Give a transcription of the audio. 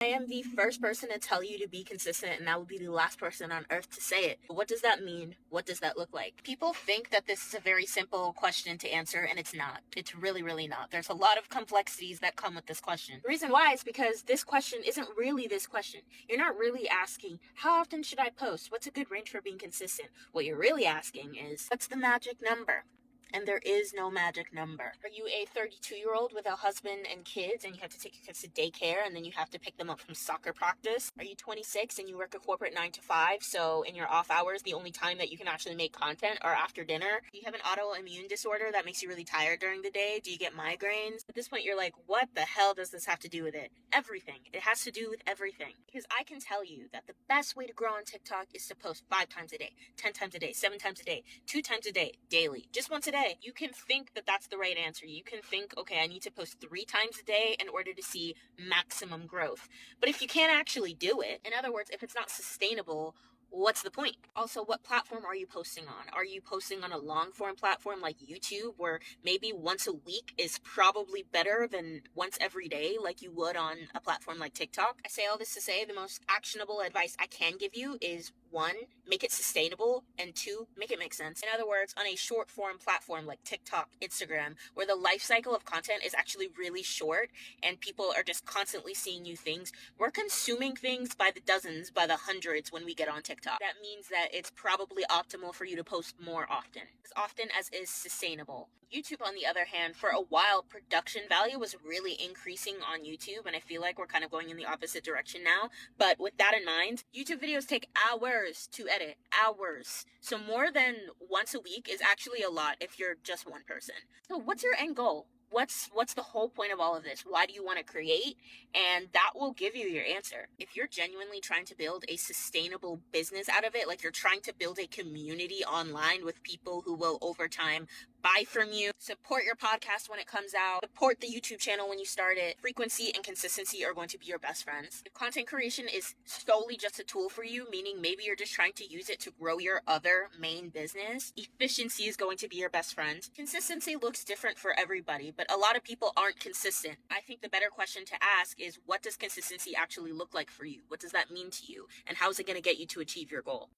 I am the first person to tell you to be consistent, and I will be the last person on earth to say it. What does that mean? What does that look like? People think that this is a very simple question to answer, and it's not. It's really, really not. There's a lot of complexities that come with this question. The reason why is because this question isn't really this question. You're not really asking, how often should I post? What's a good range for being consistent? What you're really asking is, what's the magic number? And there is no magic number. Are you a 32-year-old with a husband and kids and you have to take your kids to daycare and then you have to pick them up from soccer practice? Are you 26 and you work a corporate 9 to 5, so in your off hours the only time that you can actually make content are after dinner? Do you have an autoimmune disorder that makes you really tired during the day? Do you get migraines? At this point you're like, what the hell does this have to do with it? Everything. It has to do with everything. Because I can tell you that the best way to grow on TikTok is to post 5 times a day, 10 times a day, 7 times a day, 2 times a day, daily. Just once a day. You can think that that's the right answer. You can think, okay, I need to post 3 times a day in order to see maximum growth. But if you can't actually do it, in other words, if it's not sustainable, what's the point? Also, what platform are you posting on? Are you posting on a long form platform like YouTube, where maybe once a week is probably better than once every day like you would on a platform like TikTok? I say all this to say the most actionable advice I can give you is, 1, make it sustainable, and 2, make it make sense. In other words, on a short form platform like TikTok, Instagram, where the life cycle of content is actually really short and people are just constantly seeing new things, we're consuming things by the dozens, by the hundreds when we get on TikTok. That means that it's probably optimal for you to post more often, as often as is sustainable. YouTube, on the other hand, for a while, production value was really increasing on YouTube, and I feel like we're kind of going in the opposite direction now. But with that in mind, YouTube videos take hours to edit. Hours. So more than once a week is actually a lot if you're just one person. So what's your end goal? What's the whole point of all of this? Why do you want to create? And that will give you your answer. If you're genuinely trying to build a sustainable business out of it, like you're trying to build a community online with people who will over time buy from you, support your podcast when it comes out, support the YouTube channel when you start it, frequency and consistency are going to be your best friends. If content creation is solely just a tool for you, meaning maybe you're just trying to use it to grow your other main business, efficiency is going to be your best friend. Consistency looks different for everybody, but a lot of people aren't consistent. I think the better question to ask is, what does consistency actually look like for you? What does that mean to you? And how is it going to get you to achieve your goal?